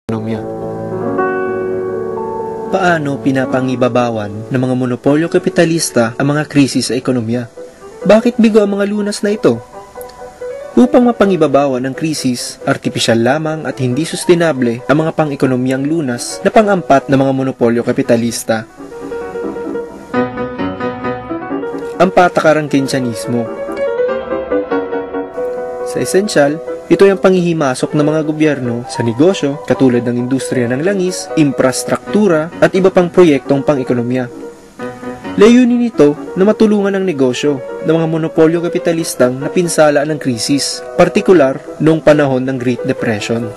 ekonomiya. Paano pinapangibabawan ng mga monopolyo kapitalista ang mga krisis sa ekonomiya? Bakit bigo ang mga lunas na ito? Upang mapangibabawan ng krisis, artipisyal lamang at hindi sustainable ang mga pang-ekonomiyang lunas na pang-ampat ng mga monopolyo kapitalista. Ang patakarang Keynesianismo. Sa esensyal, ito ay ang panghihimasok ng mga gobyerno sa negosyo katulad ng industriya ng langis, infrastruktura at iba pang proyektong pang-ekonomiya. Layunin nito na matulungan ang negosyo ng mga monopolyo kapitalistang napinsala ng krisis, partikular noong panahon ng Great Depression.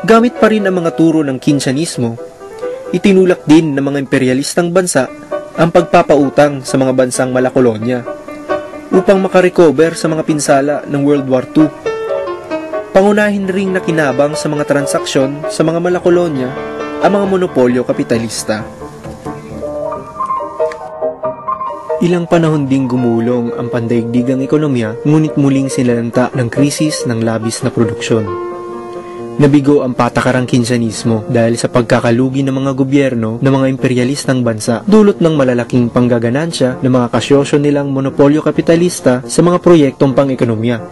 Gamit pa rin ang mga turo ng Keynesianismo, itinulak din ng mga imperialistang bansa ang pagpapautang sa mga bansang malakolonya upang makarecover sa mga pinsala ng World War II. Pangunahin ring nakinabang sa mga transaksyon sa mga malakolonya ang mga monopolyo kapitalista. Ilang panahon ding gumulong ang pandaigdigang ekonomiya, ngunit muling sinalanta ng krisis ng labis na produksyon. Nabigo ang patakarang Keynesianismo dahil sa pagkakalugi ng mga gobyerno ng mga imperialistang bansa dulot ng malalaking panggaganansya ng mga kasyosyo nilang monopolyo kapitalista sa mga proyektong pang-ekonomiya.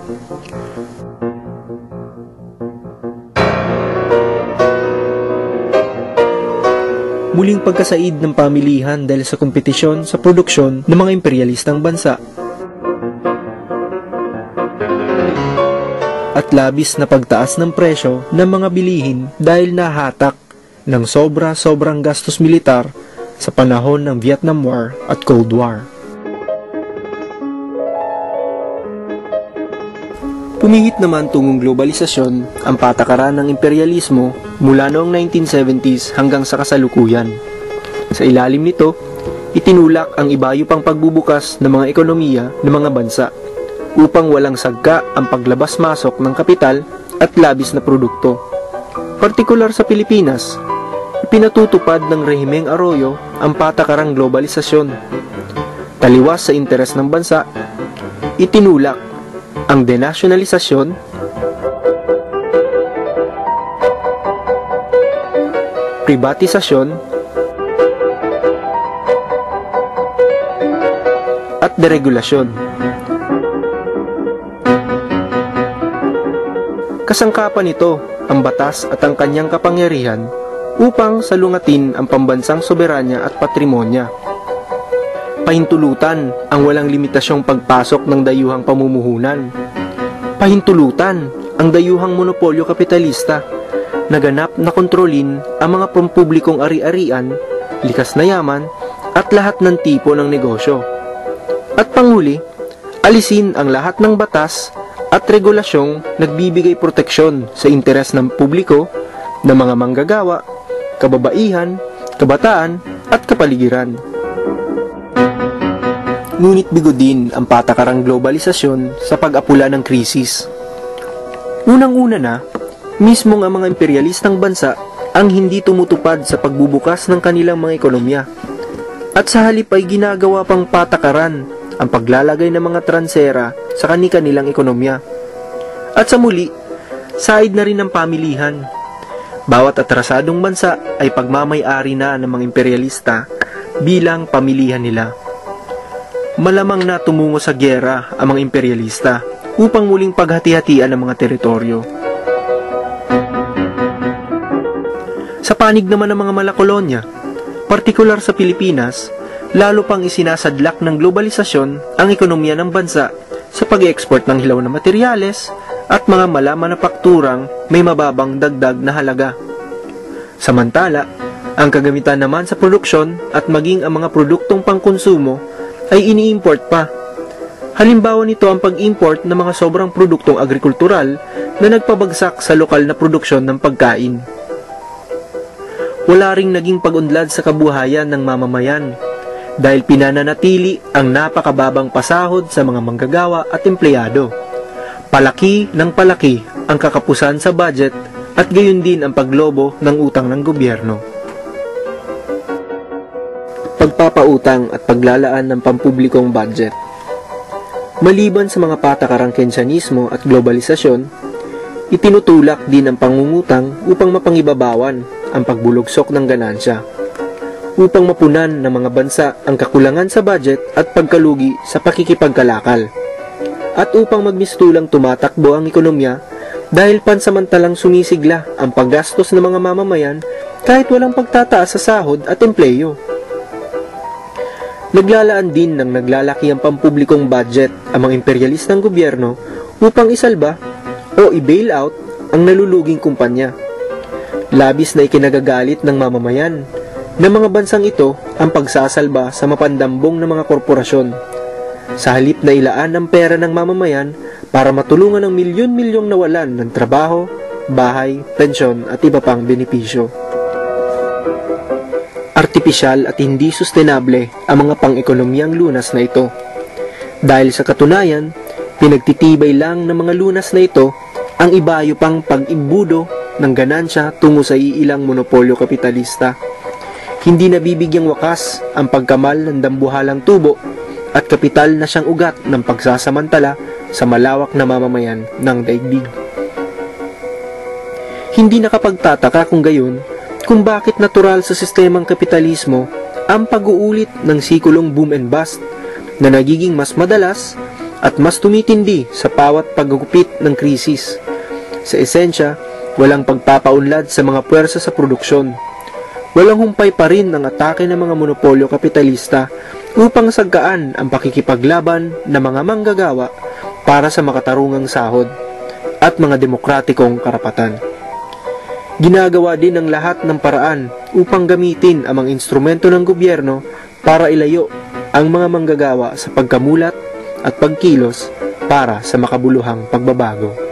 Muling pagkasaid ng pamilihan dahil sa kompetisyon sa produksyon ng mga imperialistang bansa at labis na pagtaas ng presyo ng mga bilihin dahil nahatak ng sobrang gastos militar sa panahon ng Vietnam War at Cold War. Pumihit naman tungong globalisasyon ang patakaran ng imperialismo mula noong 1970s hanggang sa kasalukuyan. Sa ilalim nito, itinulak ang ibayo pang pagbubukas ng mga ekonomiya ng mga bansa upang walang sagka ang paglabas-masok ng kapital at labis na produkto. Partikular sa Pilipinas, ipinatutupad ng Rehimeng Arroyo ang patakarang globalisasyon. Taliwas sa interes ng bansa, itinulak ang denasyonalisasyon, privatisasyon, at deregulasyon. Kasangkapan nito ang batas at ang kanyang kapangyarihan upang salungatin ang pambansang soberanya at patrimonya. Pahintulutan ang walang limitasyong pagpasok ng dayuhang pamumuhunan. Pahintulutan ang dayuhang monopolyo kapitalista na ganap na kontrolin ang mga pampublikong ari-arian, likas na yaman at lahat ng tipo ng negosyo. At panghuli, alisin ang lahat ng batas at regulasyong nagbibigay proteksyon sa interes ng publiko, ng mga manggagawa, kababaihan, kabataan at kapaligiran. Ngunit bigo din ang patakarang globalisasyon sa pag-apula ng krisis. Unang-una na, mismong ang mga imperialistang bansa ang hindi tumutupad sa pagbubukas ng kanilang mga ekonomiya. At sa halip ay ginagawa pang patakaran ang paglalagay ng mga transera sa kani-kanilang ekonomiya. At sa muli, said na rin ng pamilihan. Bawat atrasadong bansa ay pagmamay-ari na ng mga imperialista bilang pamilihan nila. Malamang na tumungo sa gyera ang mga imperialista upang muling paghati-hatian ang mga teritoryo. Sa panig naman ng mga malakolonya, partikular sa Pilipinas, lalo pang isinasadlak ng globalisasyon ang ekonomiya ng bansa sa pag-export ng hilaw na materyales at mga malamanapakturang may mababang dagdag na halaga. Samantala, ang kagamitan naman sa produksyon at maging ang mga produktong pangkonsumo ay ini-import pa. Halimbawa nito ang pag-import ng mga sobrang produktong agrikultural na nagpabagsak sa lokal na produksyon ng pagkain. Wala ring naging pag-unlad sa kabuhayan ng mamamayan dahil pinananatili ang napakababang pasahod sa mga manggagawa at empleyado. Palaki ng palaki ang kakapusan sa budget at gayon din ang paglobo ng utang ng gobyerno. Pagpapautang at paglalaan ng pampublikong budget. Maliban sa mga patakarang Keynesianismo at globalisasyon, Itinutulak din ang pangungutang upang mapangibabawan ang pagbulugsok ng ganansya, upang mapunan ng mga bansa ang kakulangan sa budget at pagkalugi sa pakikipagkalakal, at upang magmistulang tumatakbo ang ekonomiya dahil pansamantalang sumisigla ang paggastos ng mga mamamayan kahit walang pagtataas sa sahod at empleyo. Naglalaan din ng naglalaki ang pampublikong budget ang mga imperialistang gobyerno upang isalba o i-bail out ang naluluging kumpanya. Labis na ikinagagalit ng mamamayan ng mga bansang ito ang pagsasalba sa mapandambong ng mga korporasyon, sa halip na ilaan ang pera ng mamamayan para matulungan ang milyon-milyong nawalan ng trabaho, bahay, pensyon at iba pang benepisyo. Artipisyal at hindi sustenable ang mga pang-ekonomiyang lunas na ito. Dahil sa katunayan, pinagtitibay lang ng mga lunas na ito ang ibayo pang pag-imbudo ng ganansya tungo sa iilang monopolyo kapitalista. Hindi nabibigyang wakas ang pagkamal ng dambuhalang tubo at kapital na siyang ugat ng pagsasamantala sa malawak na mamamayan ng daigdig. Hindi nakapagtataka kung gayon kung bakit natural sa sistemang kapitalismo ang pag-uulit ng sikulong boom and bust na nagiging mas madalas at mas tumitindi sa bawat paggugupit ng krisis. Sa esensya, walang pagpapaunlad sa mga puwersa sa produksyon. Walang humpay pa rin ang atake ng mga monopolyo kapitalista upang sagkaan ang pakikipaglaban ng mga manggagawa para sa makatarungang sahod at mga demokratikong karapatan. Ginagawa din ang lahat ng paraan upang gamitin ang mga instrumento ng gobyerno para ilayo ang mga manggagawa sa pagkamulat at pagkilos para sa makabuluhang pagbabago.